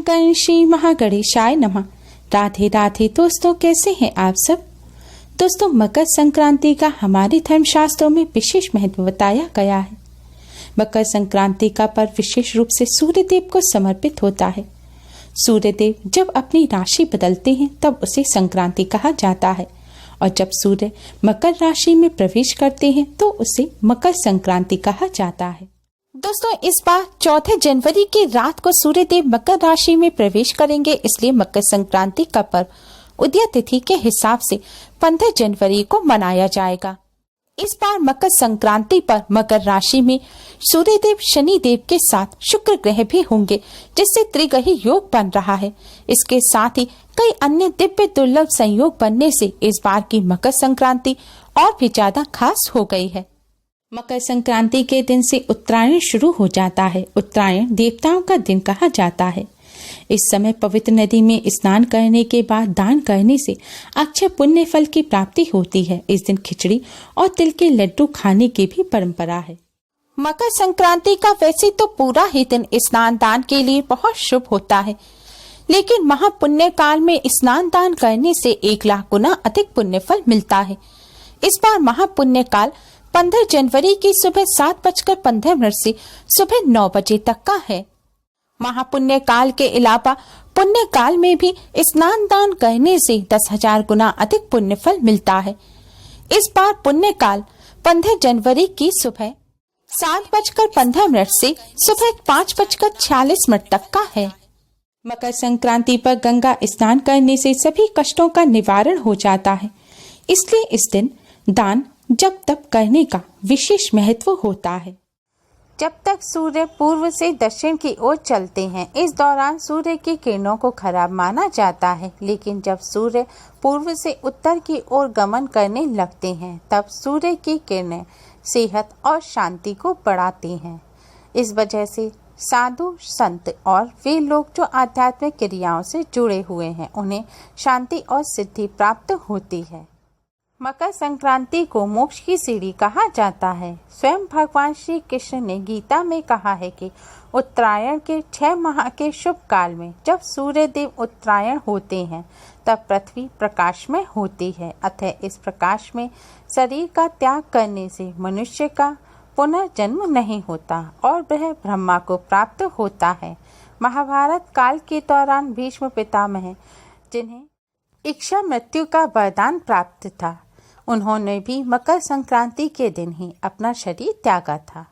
ओम गणेशी महागणेशाय नमः। राधे राधे दोस्तों, कैसे हैं आप सब। दोस्तों, मकर संक्रांति का हमारे धर्मशास्त्रों में विशेष महत्व बताया गया है। मकर संक्रांति का पर्व विशेष रूप से सूर्य देव को समर्पित होता है। सूर्य देव जब अपनी राशि बदलते हैं तब उसे संक्रांति कहा जाता है, और जब सूर्य मकर राशि में प्रवेश करते हैं तो उसे मकर संक्रांति कहा जाता है। दोस्तों, इस बार 14 जनवरी की रात को सूर्य देव मकर राशि में प्रवेश करेंगे, इसलिए मकर संक्रांति का पर्व उदय तिथि के हिसाब से 15 जनवरी को मनाया जाएगा। इस बार मकर संक्रांति पर मकर राशि में सूर्य देव शनि देव के साथ शुक्र ग्रह भी होंगे, जिससे त्रिग्रही योग बन रहा है। इसके साथ ही कई अन्य दिव्य दुर्लभ संयोग बनने से इस बार की मकर संक्रांति और भी ज्यादा खास हो गई है। मकर संक्रांति के दिन से उत्तरायण शुरू हो जाता है। उत्तरायण देवताओं का दिन कहा जाता है। इस समय पवित्र नदी में स्नान करने के बाद दान करने से अक्षय पुण्य फल की प्राप्ति होती है। इस दिन खिचड़ी और तिल के लड्डू खाने की भी परंपरा है। मकर संक्रांति का वैसे तो पूरा ही दिन स्नान दान के लिए बहुत शुभ होता है, लेकिन महापुण्य काल में स्नान दान करने से 1 लाख गुना अधिक पुण्य फल मिलता है। इस बार महापुण्य काल 15 जनवरी की सुबह 7:15 से सुबह 9 बजे तक का है। महापुण्य काल के अलावा पुण्य काल में भी स्नान दान करने से 10,000 गुना अधिक पुण्य फल मिलता है। इस बार पुण्य काल 15 जनवरी की सुबह 7:15 से सुबह 5:46 तक का है। मकर संक्रांति पर गंगा स्नान करने से सभी कष्टों का निवारण हो जाता है, इसलिए इस दिन दान जब तप करने का विशेष महत्व होता है। जब तक सूर्य पूर्व से दक्षिण की ओर चलते हैं, इस दौरान सूर्य की किरणों को खराब माना जाता है, लेकिन जब सूर्य पूर्व से उत्तर की ओर गमन करने लगते हैं, तब सूर्य की किरणें सेहत और शांति को बढ़ाती हैं। इस वजह से साधु संत और वे लोग जो आध्यात्मिक क्रियाओं से जुड़े हुए हैं, उन्हें शांति और सिद्धि प्राप्त होती है। मकर संक्रांति को मोक्ष की सीढ़ी कहा जाता है। स्वयं भगवान श्री कृष्ण ने गीता में कहा है कि उत्तरायण के 6 माह के शुभ काल में जब सूर्य देव उत्तरायण होते हैं, तब पृथ्वी प्रकाश में होती है। अतः इस प्रकाश में शरीर का त्याग करने से मनुष्य का पुनर्जन्म नहीं होता और वह ब्रह्मा को प्राप्त होता है। महाभारत काल के दौरान भीष्म पितामह, जिन्हें इच्छा मृत्यु का वरदान प्राप्त था, उन्होंने भी मकर संक्रांति के दिन ही अपना शरीर त्यागा था।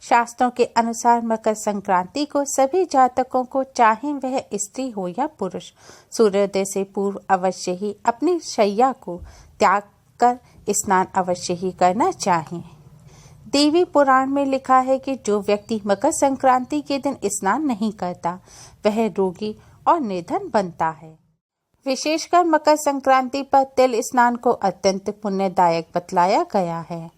शास्त्रों के अनुसार मकर संक्रांति को सभी जातकों को, चाहे वह स्त्री हो या पुरुष, सूर्योदय से पूर्व अवश्य ही अपनी शैया को त्याग कर स्नान अवश्य ही करना चाहिए। देवी पुराण में लिखा है कि जो व्यक्ति मकर संक्रांति के दिन स्नान नहीं करता, वह रोगी और निर्धन बनता है। विशेषकर मकर संक्रांति पर तिल स्नान को अत्यंत पुण्यदायक बतलाया गया है।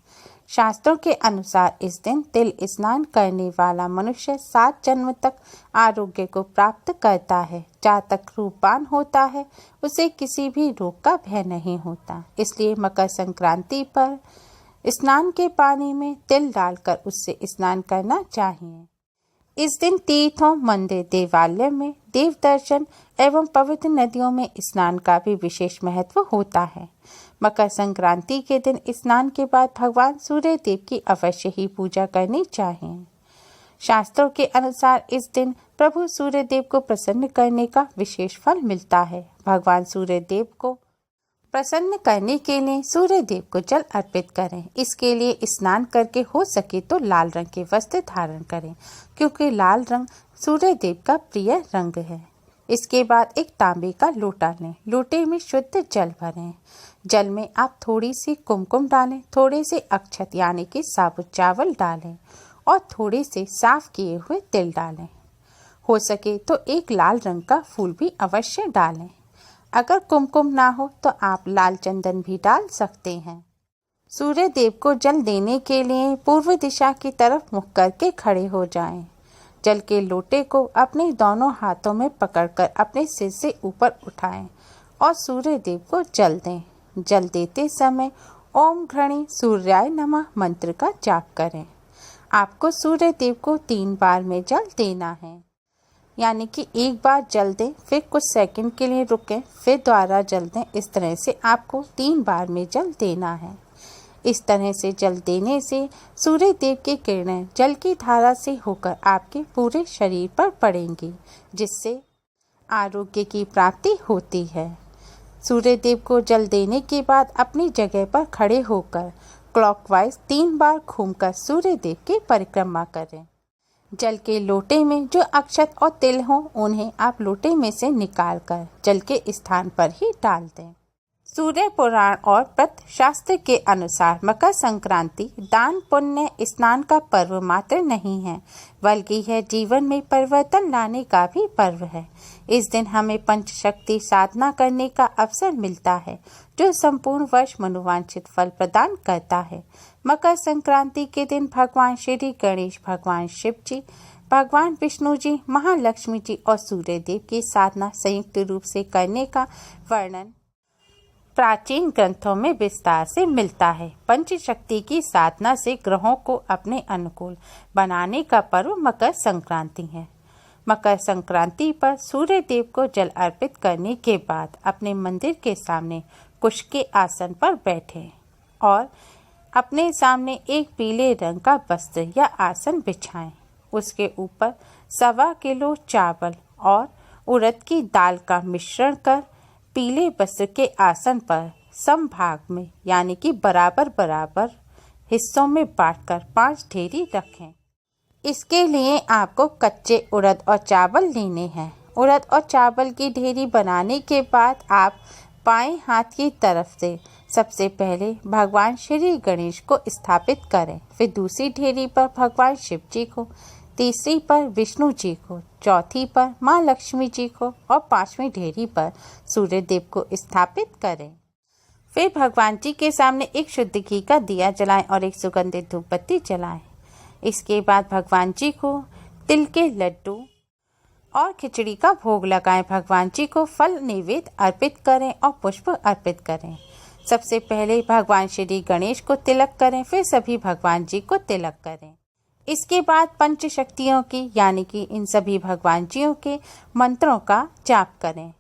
शास्त्रों के अनुसार इस दिन तिल स्नान करने वाला मनुष्य 7 जन्म तक आरोग्य को प्राप्त करता है। जातक रूपवान होता है, उसे किसी भी रोग का भय नहीं होता। इसलिए मकर संक्रांति पर स्नान के पानी में तिल डालकर उससे स्नान करना चाहिए। इस दिन तीर्थों, मंदिर, देवालय में देव दर्शन एवं पवित्र नदियों में स्नान का भी विशेष महत्व होता है। मकर संक्रांति के दिन स्नान के बाद भगवान सूर्य देव की अवश्य ही पूजा करनी चाहिए। शास्त्रों के अनुसार इस दिन प्रभु सूर्य देव को प्रसन्न करने का विशेष फल मिलता है। भगवान सूर्य देव को प्रसन्न करने के लिए सूर्य देव को जल अर्पित करें। इसके लिए स्नान करके हो सके तो लाल रंग के वस्त्र धारण करें, क्योंकि लाल रंग सूर्य देव का प्रिय रंग है। इसके बाद एक तांबे का लोटा लें। लोटे में शुद्ध जल भरें। जल में आप थोड़ी सी कुमकुम डालें, थोड़े से अक्षत यानी कि साबुत चावल डालें और थोड़े से साफ किए हुए तिल डालें। हो सके तो एक लाल रंग का फूल भी अवश्य डालें। अगर कुमकुम ना हो तो आप लाल चंदन भी डाल सकते हैं। सूर्य देव को जल देने के लिए पूर्व दिशा की तरफ मुख करके खड़े हो जाएं। जल के लोटे को अपने दोनों हाथों में पकड़कर अपने सिर से ऊपर उठाएं और सूर्य देव को जल दें। जल देते समय ओम घृणी सूर्याय नमः मंत्र का जाप करें। आपको सूर्य देव को 3 बार में जल देना है। यानी कि एक बार जल दें, फिर कुछ सेकंड के लिए रुकें, फिर दोबारा जल दें। इस तरह से आपको 3 बार में जल देना है। इस तरह से जल देने से सूर्य देव की किरणें जल की धारा से होकर आपके पूरे शरीर पर पड़ेंगी, जिससे आरोग्य की प्राप्ति होती है। सूर्य देव को जल देने के बाद अपनी जगह पर खड़े होकर क्लॉकवाइज 3 बार घूमकर सूर्य देव की परिक्रमा करें। जल के लोटे में जो अक्षत और तिल हों, उन्हें आप लोटे में से निकालकर जल के स्थान पर ही डाल दें। सूर्य पुराण और व्रत शास्त्र के अनुसार मकर संक्रांति दान पुण्य स्नान का पर्व मात्र नहीं है, बल्कि है जीवन में परिवर्तन लाने का भी पर्व है। इस दिन हमें पंचशक्ति साधना करने का अवसर मिलता है, जो संपूर्ण वर्ष मनोवांछित फल प्रदान करता है। मकर संक्रांति के दिन भगवान श्री गणेश, भगवान शिव जी, भगवान विष्णु जी, महालक्ष्मी जी और सूर्य देव की साधना संयुक्त रूप से करने का वर्णन प्राचीन ग्रंथों में विस्तार से मिलता है। पंचशक्ति की साधना से ग्रहों को अपने अनुकूल बनाने का पर्व मकर संक्रांति है। मकर संक्रांति पर सूर्य देव को जल अर्पित करने के बाद अपने मंदिर के सामने कुश के आसन पर बैठें और अपने सामने एक पीले रंग का वस्त्र या आसन बिछाएं। उसके ऊपर 1.25 किलो चावल और उड़द की दाल का मिश्रण कर पीले वस्त्र के आसन पर समभाग में यानी कि बराबर बराबर हिस्सों में बांटकर 5 ढेरी रखें। इसके लिए आपको कच्चे उड़द और चावल लेने हैं। उड़द और चावल की ढेरी बनाने के बाद आप बाएं हाथ की तरफ से सबसे पहले भगवान श्री गणेश को स्थापित करें, फिर दूसरी ढेरी पर भगवान शिव जी को, तीसरी पर विष्णु जी को, चौथी पर माँ लक्ष्मी जी को और 5वीं ढेरी पर सूर्य देव को स्थापित करें। फिर भगवान जी के सामने एक शुद्ध घी का दिया जलाएं और एक सुगंधित धूप बत्ती जलाएं। इसके बाद भगवान जी को तिल के लड्डू और खिचड़ी का भोग लगाएं। भगवान जी को फल नैवेद्य अर्पित करें और पुष्प अर्पित करें। सबसे पहले भगवान श्री गणेश को तिलक करें, फिर सभी भगवान जी को तिलक करें। इसके बाद पंचशक्तियों की यानी कि इन सभी भगवान जियों के मंत्रों का जाप करें।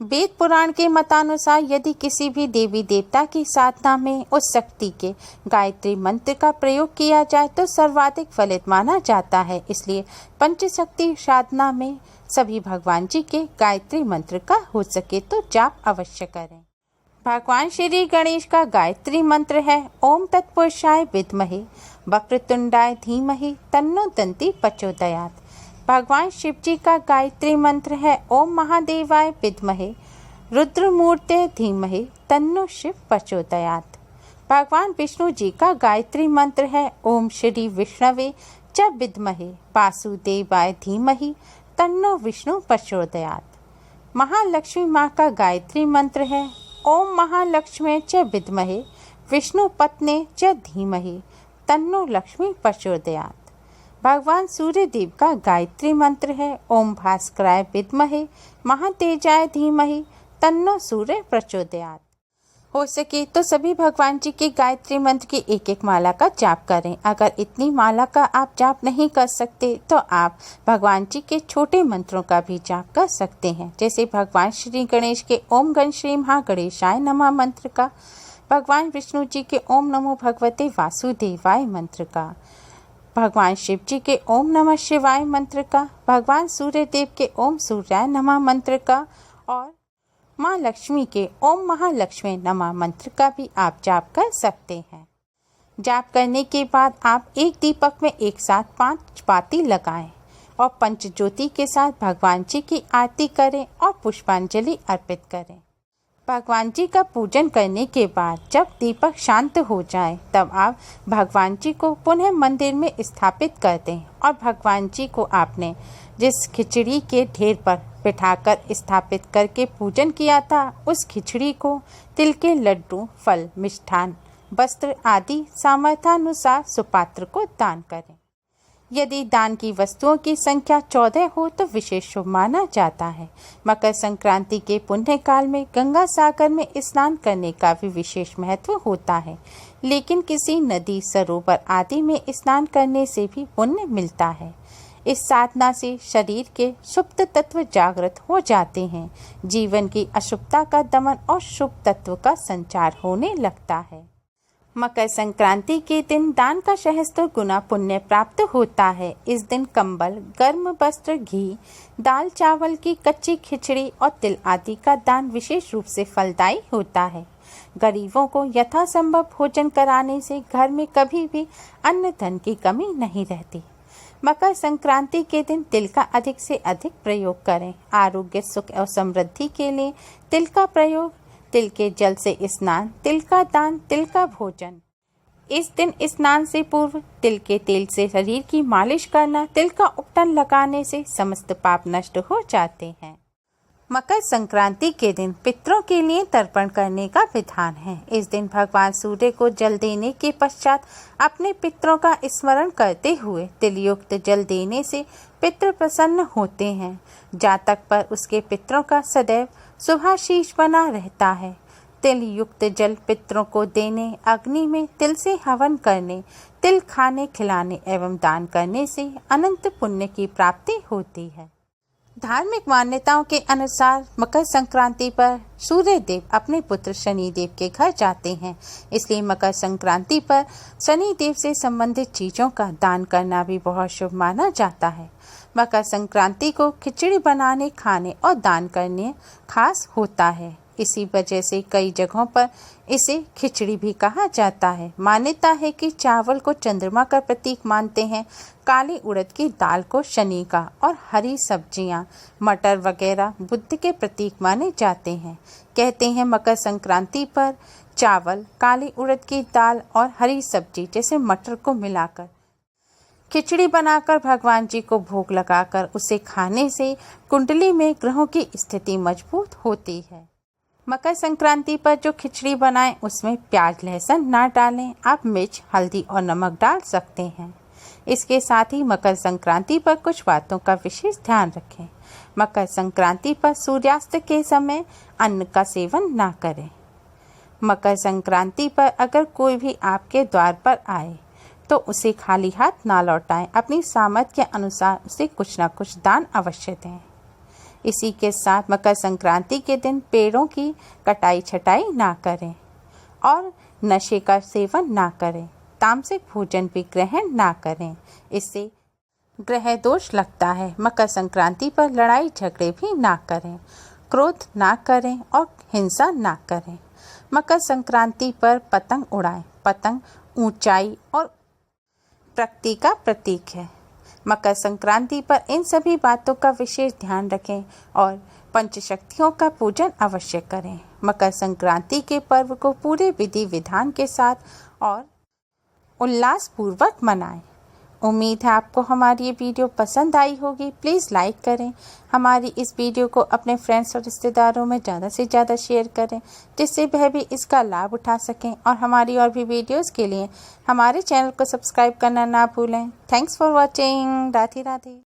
वेद पुराण के मतानुसार यदि किसी भी देवी देवता की साधना में उस शक्ति के गायत्री मंत्र का प्रयोग किया जाए तो सर्वाधिक फलित माना जाता है। इसलिए पंचशक्ति साधना में सभी भगवान जी के गायत्री मंत्र का हो सके तो जाप अवश्य करें। भगवान श्री गणेश का गायत्री मंत्र है ओम तत्पुरुषाय विद्महे वक्रतुंडाय धीमहि तन्नो दन्ति प्रचोदयात्। भगवान शिव जी का गायत्री मंत्र है ओम महादेवाय विद्महे रुद्रमूर्ते धीमहि तन्नो शिव प्रचोदयात्। भगवान विष्णु जी का गायत्री मंत्र है ओम श्री विष्णवे च विद्महे वासुदेवाय धीमहि तन्नो विष्णु प्रचोदयात्। महालक्ष्मी माँ का गायत्री मंत्र है ओम महालक्ष्मी च विद्महे विष्णु पत्ने च धीमहि तन्नो लक्ष्मी प्रचोदयात्। भगवान सूर्य देव का गायत्री मंत्र है ओम भास्कराय विद्महे महातेजाय धीमहि तन्नो सूर्य प्रचोदयात्। हो सके तो सभी भगवान जी के गायत्री मंत्र की एक एक माला का जाप करें। अगर इतनी माला का आप जाप नहीं कर सकते तो आप भगवान जी के छोटे मंत्रों का भी जाप कर सकते हैं, जैसे भगवान श्री गणेश के ओम गण श्री महागणेशाय नमः मंत्र का, भगवान विष्णु जी के ओम नमो भगवते वासुदेवाय मंत्र का, भगवान शिव जी के ओम नमः शिवाय मंत्र का, भगवान सूर्य देव के ओम सूर्याय नमः मंत्र का और माँ लक्ष्मी के ओम महालक्ष्मी नमः मंत्र का भी आप जाप कर सकते हैं। जाप करने के बाद आप एक दीपक में एक साथ 5 बाती लगाएं और पंचज्योति के साथ भगवान जी की आरती करें और पुष्पांजलि अर्पित करें। भगवान जी का पूजन करने के बाद जब दीपक शांत हो जाए तब आप भगवान जी को पुनः मंदिर में स्थापित कर दें और भगवान जी को आपने जिस खिचड़ी के ढेर पर बिठाकर स्थापित करके पूजन किया था उस खिचड़ी को तिल के लड्डू, फल, मिष्ठान, वस्त्र आदि सामर्थ्यानुसार सुपात्र को दान करें। यदि दान की वस्तुओं की संख्या 14 हो तो विशेष शुभ माना जाता है। मकर संक्रांति के पुण्य काल में गंगा सागर में स्नान करने का भी विशेष महत्व होता है, लेकिन किसी नदी, सरोवर आदि में स्नान करने से भी पुण्य मिलता है। इस साधना से शरीर के सुप्त तत्व जागृत हो जाते हैं, जीवन की अशुभता का दमन और शुभ तत्व का संचार होने लगता है। मकर संक्रांति के दिन दान का सहस्त्र गुना पुण्य प्राप्त होता है। इस दिन कंबल, गर्म वस्त्र, घी, दाल चावल की कच्ची खिचड़ी और तिल आदि का दान विशेष रूप से फलदायी होता है। गरीबों को यथासंभव भोजन कराने से घर में कभी भी अन्न धन की कमी नहीं रहती। मकर संक्रांति के दिन तिल का अधिक से अधिक प्रयोग करें। आरोग्य, सुख और समृद्धि के लिए तिल का प्रयोग, तिल के जल से स्नान, तिल का दान, तिल का भोजन। इस दिन स्नान से पूर्व तिल के तेल से शरीर की मालिश करना, तिल का उपटन लगाने से समस्त पाप नष्ट हो जाते हैं। मकर संक्रांति के दिन पितरों के लिए तर्पण करने का विधान है। इस दिन भगवान सूर्य को जल देने के पश्चात अपने पितरों का स्मरण करते हुए तिल युक्त जल देने से पितृ प्रसन्न होते हैं। जातक पर उसके पितरों का सदैव शुभाशीष बना रहता है। तिल युक्त जल पितरों को देने, अग्नि में तिल से हवन करने, तिल खाने खिलाने एवं दान करने से अनंत पुण्य की प्राप्ति होती है। धार्मिक मान्यताओं के अनुसार मकर संक्रांति पर सूर्य देव अपने पुत्र शनि देव के घर जाते हैं, इसलिए मकर संक्रांति पर शनि देव से संबंधित चीजों का दान करना भी बहुत शुभ माना जाता है। मकर संक्रांति को खिचड़ी बनाने, खाने और दान करने खास होता है। इसी वजह से कई जगहों पर इसे खिचड़ी भी कहा जाता है। मान्यता है कि चावल को चंद्रमा का प्रतीक मानते हैं, काली उड़द की दाल को शनि का और हरी सब्जियां, मटर वगैरह बुध के प्रतीक माने जाते हैं। कहते हैं मकर संक्रांति पर चावल, काली उड़द की दाल और हरी सब्जी जैसे मटर को मिलाकर खिचड़ी बनाकर भगवान जी को भोग लगाकर उसे खाने से कुंडली में ग्रहों की स्थिति मजबूत होती है। मकर संक्रांति पर जो खिचड़ी बनाएं उसमें प्याज लहसुन ना डालें। आप मिर्च, हल्दी और नमक डाल सकते हैं। इसके साथ ही मकर संक्रांति पर कुछ बातों का विशेष ध्यान रखें। मकर संक्रांति पर सूर्यास्त के समय अन्न का सेवन ना करें। मकर संक्रांति पर अगर कोई भी आपके द्वार पर आए तो उसे खाली हाथ ना लौटाएं। अपनी सामर्थ्य के अनुसार उसे कुछ न कुछ दान अवश्य दें। इसी के साथ मकर संक्रांति के दिन पेड़ों की कटाई छटाई ना करें और नशे का सेवन ना करें। तामसिक भोजन भी ग्रहण ना करें, इससे ग्रह दोष लगता है। मकर संक्रांति पर लड़ाई झगड़े भी ना करें, क्रोध ना करें और हिंसा ना करें। मकर संक्रांति पर पतंग उड़ाएं। पतंग ऊंचाई और प्रकृति का प्रतीक है। मकर संक्रांति पर इन सभी बातों का विशेष ध्यान रखें और पंचशक्तियों का पूजन अवश्य करें। मकर संक्रांति के पर्व को पूरे विधि विधान के साथ और उल्लास पूर्वक मनाएं। उम्मीद है आपको हमारी ये वीडियो पसंद आई होगी। प्लीज़ लाइक करें। हमारी इस वीडियो को अपने फ्रेंड्स और रिश्तेदारों में ज़्यादा से ज़्यादा शेयर करें, जिससे वह भी इसका लाभ उठा सकें। और हमारी और भी वीडियोस के लिए हमारे चैनल को सब्सक्राइब करना ना भूलें। Thanks for watching. Radhe Radhe.